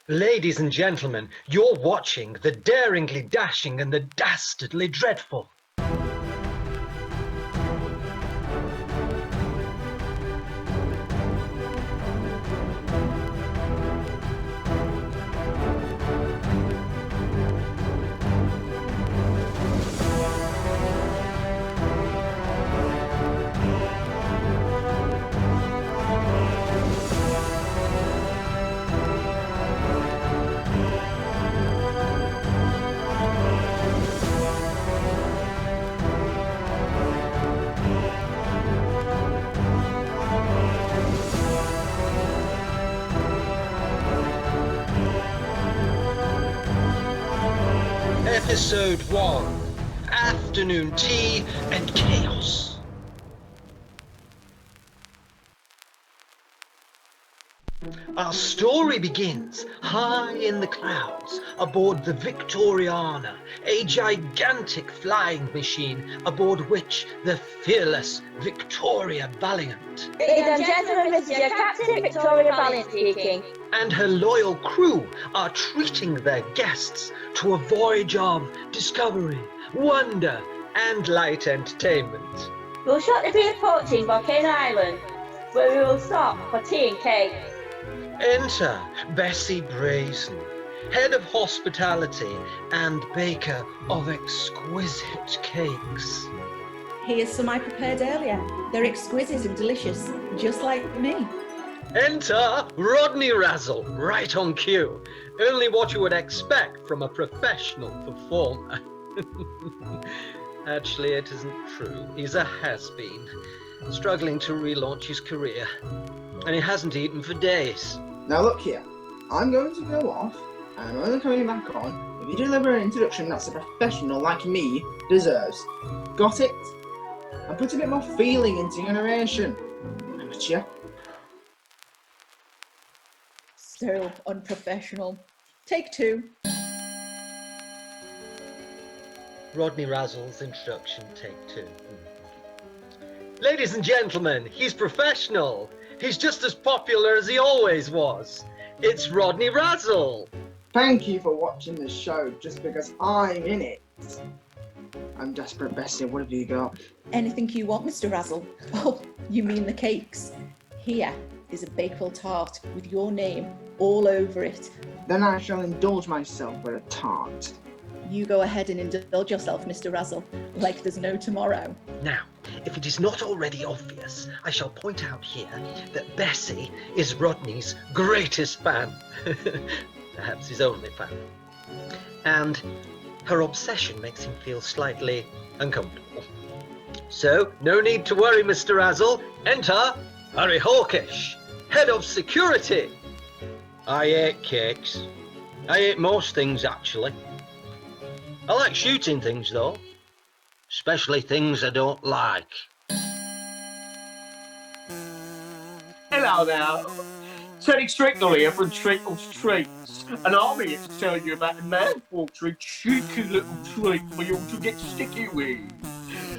Ladies and gentlemen, you're watching the daringly dashing and the dastardly dreadful. Episode 1, Afternoon Tea and Chaos. Our story begins high in the clouds aboard the Victoriana, a gigantic flying machine aboard which the fearless Victoria Valiant Ladies and gentlemen, this is your Captain Victoria Valiant speaking. and her loyal crew are treating their guests to a voyage of discovery, wonder, and light entertainment. We'll shortly be approaching Volcano Island, where we will stop for tea and cake. Enter Bessie Brazen, head of hospitality and baker of exquisite cakes. Here's some I prepared earlier. They're exquisite and delicious, just like me. Enter Rodney Razzle, right on cue. Only what you would expect from a professional performer. Actually, it isn't true. He's a has-been, struggling to relaunch his career. And he hasn't eaten for days. Now look here, I'm going to go off, and I'm only coming back on if you deliver an introduction that's a professional like me deserves. Got it? And put a bit more feeling into your narration. Amateur. So unprofessional. Take 2. Rodney Razzle's introduction, take 2. Ladies and gentlemen, he's professional. He's just as popular as he always was. It's Rodney Razzle. Thank you for watching this show just because I'm in it. I'm desperate, Bessie. What have you got? Anything you want, Mr. Razzle. Oh, you mean the cakes? Here is a bakewell tart with your name all over it. Then I shall indulge myself with a tart. You go ahead and indulge yourself, Mr. Razzle, like there's no tomorrow. Now, if it is not already obvious, I shall point out here that Bessie is Rodney's greatest fan. Perhaps his only fan. And her obsession makes him feel slightly uncomfortable. So, no need to worry, Mr. Razzle. Enter Harry Hawkish, head of security. I ate cakes. I ate most things, actually. I like shooting things, though. Especially things I don't like. Hello now. Teddy Strickle here from Trickle Treats. And I'm here to tell you about a mouth-watering, cheeky little treat for you to get sticky with.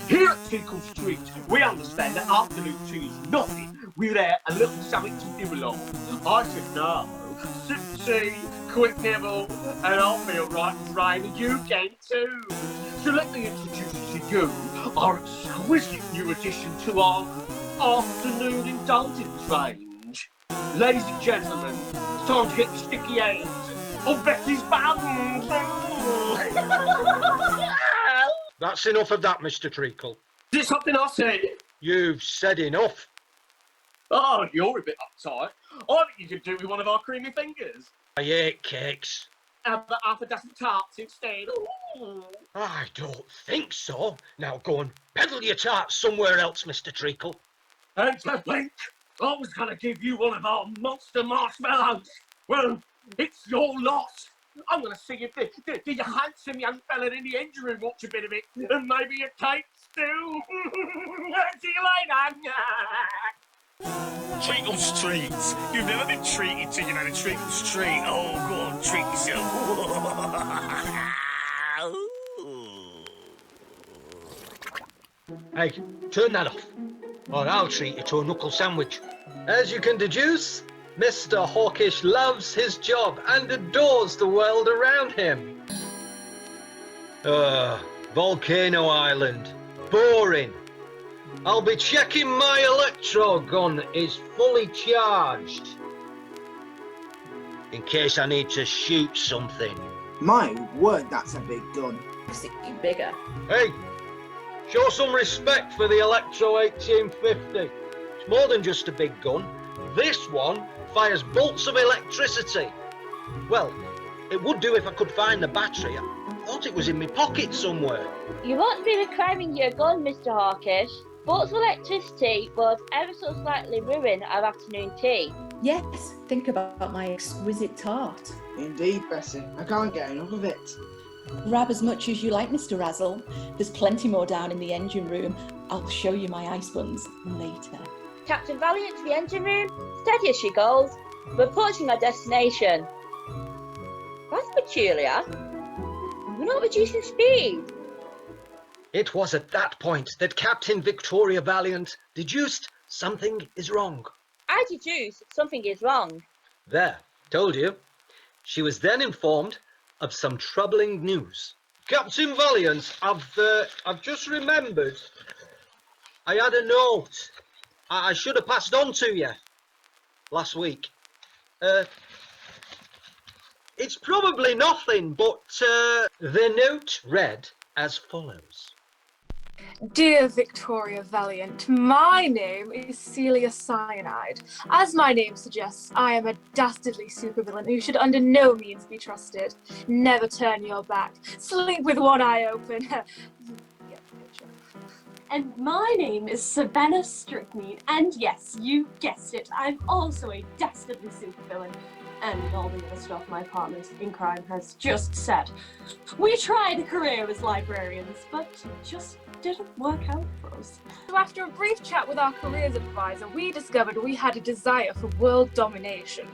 Here at Trickle Treat, we understand that afternoon tea is nothing without a little something to nibble along. I said no. Sip tea, quick nibble, and I'll feel right and right, and you can too. So let me introduce to you our exquisite new addition to our afternoon indulgence range. Ladies and gentlemen, it's time to get the sticky hands on Bessie's buns. That's enough of that, Mr. Treacle. Is it something I said? You've said enough. Oh, you're a bit uptight. I think you could do with one of our creamy fingers. I ate cakes. How about half a dozen tarts instead? Ooh. I don't think so. Now go and peddle your tarts somewhere else, Mr. Treacle. And to think, I was going to give you one of our monster marshmallows. Well, it's your loss. I'm going to see if the handsome young fella in the engine room wants a bit of it, and maybe a cake too. See you later. Treacle Streets. You've never been treated till you've had a Treacle Street. Oh, go on, treat yourself. Hey, turn that off, or I'll treat you to a knuckle sandwich. As you can deduce, Mr. Hawkish loves his job and adores the world around him. Volcano Island. Boring. I'll be checking my electro gun is fully charged. In case I need to shoot something. My word, that's a big gun. See bigger. Hey, show some respect for the Electro 1850. It's more than just a big gun. This one fires bolts of electricity. Well, it would do if I could find the battery. I thought it was in my pocket somewhere. You won't be reclaiming your gun, Mr. Hawkish. Bolts of electricity would ever so slightly ruin our afternoon tea. Yes, think about my exquisite tart. Indeed, Bessie. I can't get enough of it. Grab as much as you like, Mr. Razzle. There's plenty more down in the engine room. I'll show you my ice buns later. Captain Valiant to the engine room. Steady as she goes. We're approaching our destination. That's peculiar. We're not reducing speed. It was at that point that Captain Victoria Valiant deduced something is wrong. I deduce something is wrong. There, told you. She was then informed of some troubling news. Captain Valiant, I've just remembered. I had a note. I should have passed on to you last week. It's probably nothing, but the note read as follows. Dear Victoria Valiant, my name is Celia Cyanide. As my name suggests, I am a dastardly supervillain who should under no means be trusted. Never turn your back. Sleep with one eye open. You get the picture. And my name is Savannah Strychnine, and yes, you guessed it, I'm also a dastardly supervillain. And all the other stuff my partner in crime has just said. We tried a career as librarians, but it just didn't work out for us. So after a brief chat with our careers advisor, we discovered we had a desire for world domination.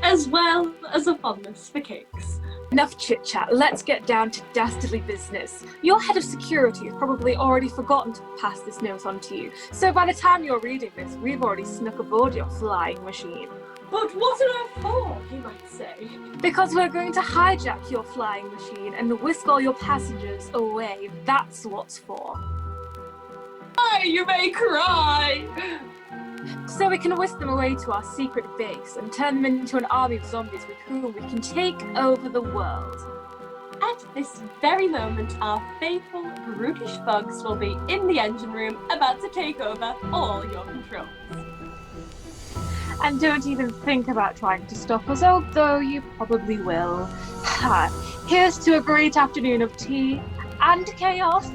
As well as a fondness for cakes. Enough chit-chat, let's get down to dastardly business. Your head of security has probably already forgotten to pass this note on to you, so by the time you're reading this, we've already snuck aboard your flying machine. But what on earth for, you might say? Because we're going to hijack your flying machine and whisk all your passengers away. That's what's for. Aye, you may cry! So we can whisk them away to our secret base and turn them into an army of zombies with whom we can take over the world. At this very moment, our faithful, brutish thugs will be in the engine room about to take over all your controls. And don't even think about trying to stop us, although you probably will. Here's to a great afternoon of tea and chaos.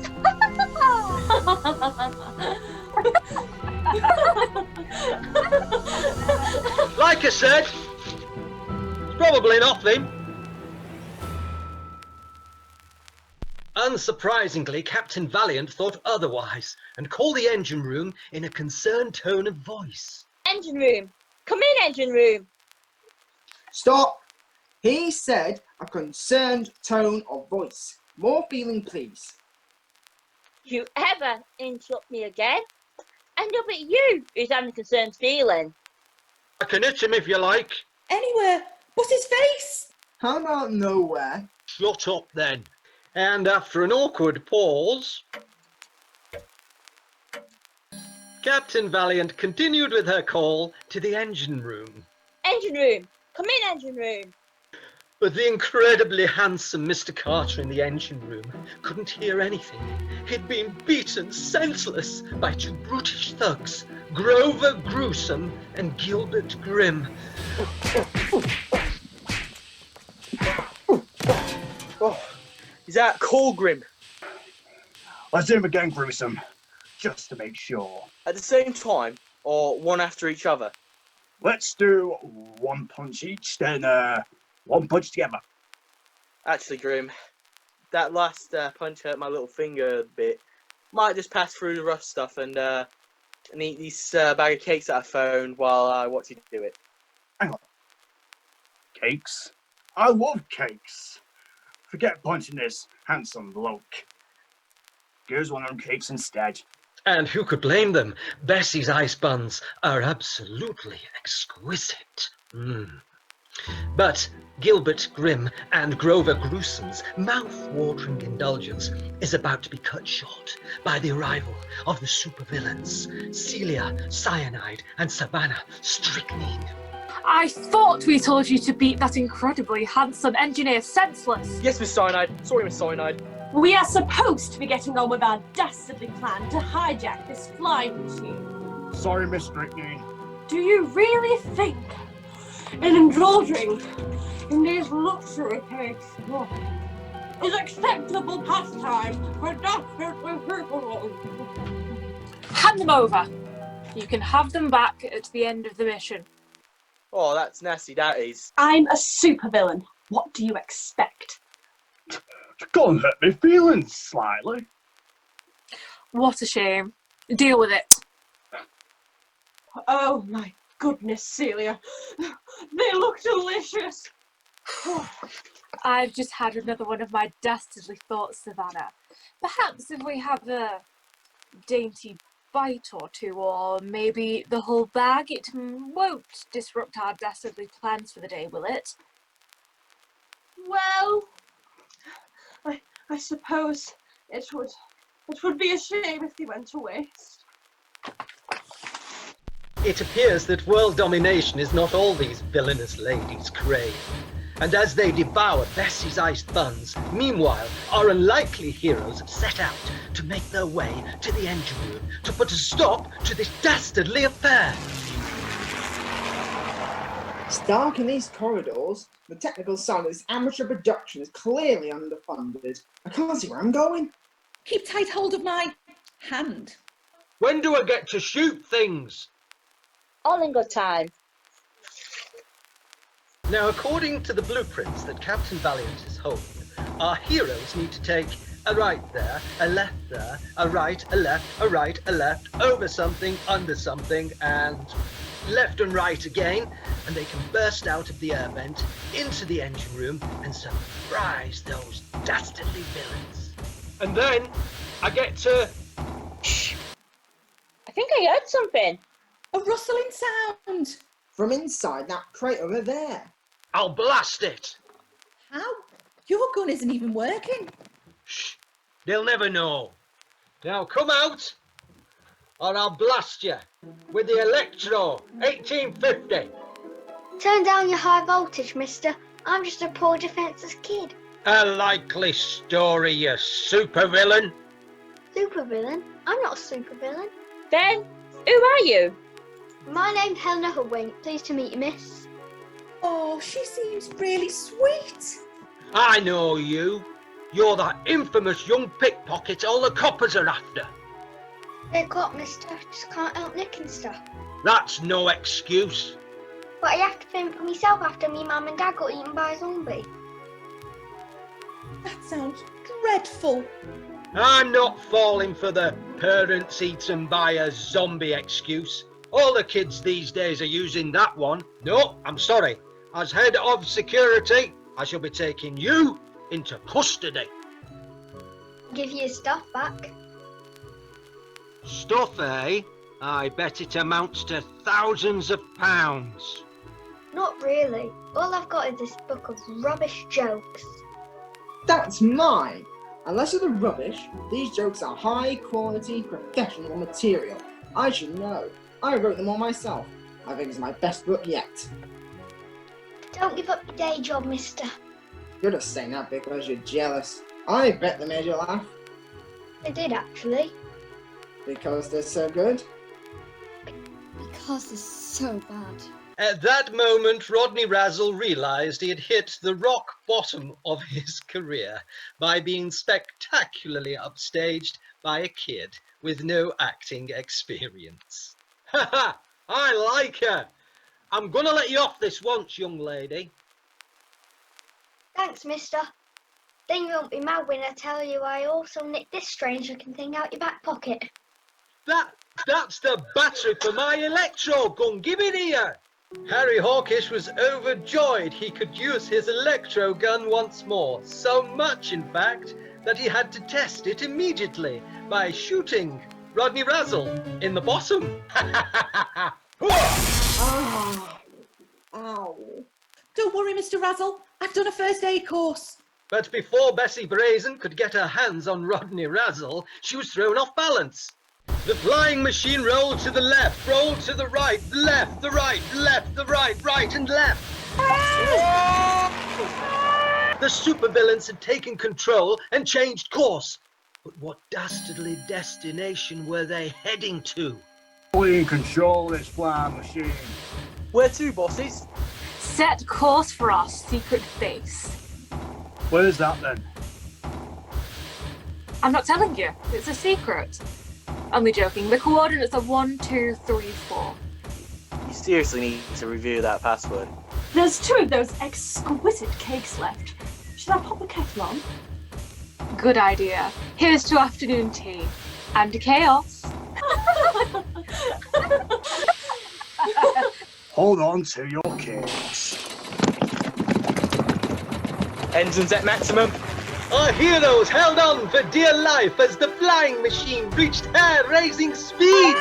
Like I said, it's probably nothing. Unsurprisingly, Captain Valiant thought otherwise and called the engine room in a concerned tone of voice. Engine room. Come in, engine room. Stop! He said a concerned tone of voice. More feeling, please. You ever interrupt me again? And it'll be you who's having a concerned feeling. I can hit him if you like. Anywhere but his face. How about nowhere? Shut up then. And after an awkward pause, Captain Valiant continued with her call to the engine room. Engine room. Come in, engine room. But the incredibly handsome Mr. Carter in the engine room couldn't hear anything. He'd been beaten senseless by two brutish thugs, Grover Gruesome and Gilbert Grimm. Oh, is that Call Grim? Let's do them again, Gruesome, just to make sure. At the same time, or one after each other? Let's do one punch each, then one punch together. Actually, Grim, that last punch hurt my little finger a bit. Might just pass through the rough stuff and eat this bag of cakes that I found while I watch you do it. Hang on. Cakes? I love cakes. Forget punching this handsome bloke. Here's one of them cakes instead. And who could blame them? Bessie's Iced Buns are absolutely exquisite. But Gilbert Grimm and Grover Gruesom's mouth-watering indulgence is about to be cut short by the arrival of the supervillains, Celia Cyanide and Savannah Strychnine. I thought we told you to beat that incredibly handsome engineer senseless. Yes, Miss Cyanide. Sorry, Miss Cyanide. We are supposed to be getting on with our dastardly plan to hijack this flying machine. Sorry, Miss Strychnine. Do you really think indulging in these luxury cakes is acceptable pastime for dastardly people? Hand them over. You can have them back at the end of the mission. Oh, that's nasty, that is. I'm a supervillain. What do you expect? Can't hurt my feelings slightly. What a shame. Deal with it. Oh my goodness, Celia. They look delicious. I've just had another one of my dastardly thoughts, Savannah. Perhaps if we have a dainty bite or two, or maybe the whole bag, it won't disrupt our dastardly plans for the day, will it? Well, I suppose it would be a shame if they went to waste. It appears that world domination is not all these villainous ladies crave. And as they devour Bessie's Iced Buns, meanwhile, our unlikely heroes set out to make their way to the engine room to put a stop to this dastardly affair. It's dark in these corridors. The technical side of this amateur production is clearly underfunded. I can't see where I'm going. Keep tight hold of my hand. When do I get to shoot things? All in good time. Now, according to the blueprints that Captain Valiant is holding, our heroes need to take a right there, a left there, a right, a left, a right, a left, over something, under something, and left and right again, and they can burst out of the air vent into the engine room and surprise those dastardly villains. And then I get to... Shh. I think I heard something. A rustling sound. From inside that crate over there. I'll blast it! How? Your gun isn't even working. Shh! They'll never know. Now come out, or I'll blast you with the Electro 1850. Turn down your high voltage, mister. I'm just a poor defenceless kid. A likely story, you supervillain. Supervillain? I'm not a supervillain. Then, who are you? My name's Helena Hoodwink. Pleased to meet you, miss. Oh, she seems really sweet. I know you. You're that infamous young pickpocket all the coppers are after. They're got, mister. Just can't help nicking stuff. That's no excuse. But I have to fend for myself after me mum and dad got eaten by a zombie. That sounds dreadful. I'm not falling for the parents eaten by a zombie excuse. All the kids these days are using that one. No, I'm sorry. As head of security, I shall be taking you into custody. Give you your stuff back. Stuff, eh? I bet it amounts to thousands of pounds. Not really. All I've got is this book of rubbish jokes. That's mine. Unless they're the rubbish, these jokes are high quality professional material. I should know. I wrote them all myself. I think it's my best book yet. Don't give up your day job, mister. You're just saying that because you're jealous. I bet they made you laugh. They did, actually. Because they're so good? Because they're so bad. At that moment, Rodney Razzle realised he had hit the rock bottom of his career by being spectacularly upstaged by a kid with no acting experience. Ha ha! I like her! I'm gonna let you off this once, young lady. Thanks, mister. Then you won't be mad when I tell you I also nicked this strange-looking thing out your back pocket. That's the battery for my electro gun. Give it here! Harry Hawkish was overjoyed he could use his electro gun once more, so much in fact that he had to test it immediately by shooting Rodney Razzle, in the bottom. Ah. Ow. Don't worry, Mr. Razzle. I've done a first aid course. But before Bessie Brazen could get her hands on Rodney Razzle, she was thrown off balance. The flying machine rolled to the left, rolled to the right, left, the right, right and left. The supervillains had taken control and changed course. But what dastardly destination were they heading to? We control this flying machine. Where to, bosses? Set course for our secret base. Where's that then? I'm not telling you. It's a secret. Only joking. The coordinates are 1, 2, 3, 4. You seriously need to review that password. There's 2 of those exquisite cakes left. Should I pop the kettle on? Good idea. Here's to afternoon tea. And to chaos. Hold on to your cakes. Engines at maximum. Our heroes held on for dear life as the flying machine reached hair-raising speeds.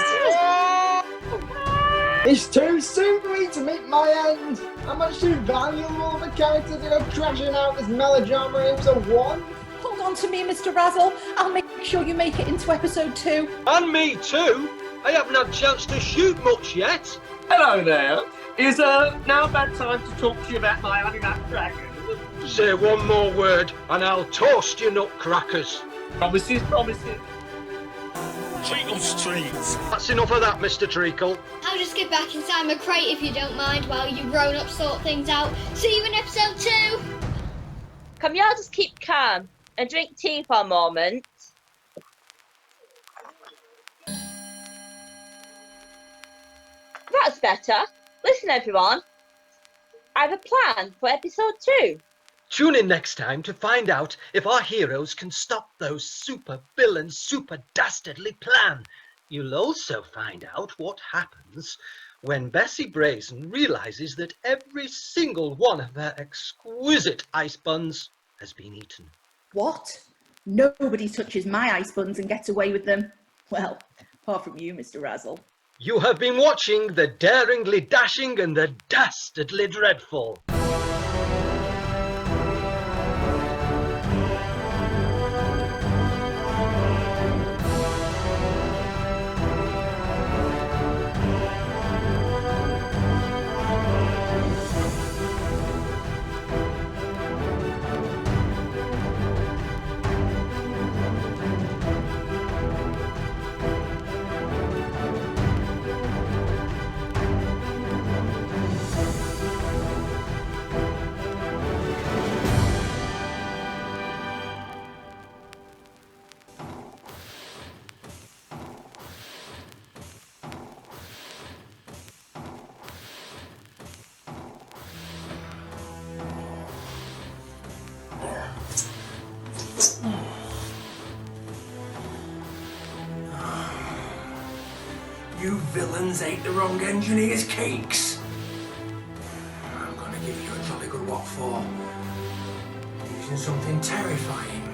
It's too soon for me to meet my end. How much too valuable of a character to go crashing out this melodrama in episode 1? Hold on to me, Mr. Razzle. I'll make sure you make it into episode 2. And me too. I haven't had a chance to shoot much yet. Hello there. Is now a bad time to talk to you about my honey nut crackers? Say one more word and I'll toast your nutcrackers. Promises, promises. Treacle Streets. That's enough of that, Mr. Treacle. I'll just get back inside my crate if you don't mind while you grown-ups sort things out. See you in episode 2. Can you all just keep calm and drink tea for a moment? That's better. Listen, everyone. I have a plan for episode 2. Tune in next time to find out if our heroes can stop those super villains' super dastardly plan. You'll also find out what happens when Bessie Brazen realizes that every single one of her exquisite ice buns has been eaten. What? Nobody touches my ice buns and gets away with them. Well, apart from you, Mr. Razzle. You have been watching the daringly dashing and the dastardly dreadful. You villains ate the wrong engineer's cakes. I'm gonna give you a jolly good what for. Using something terrifying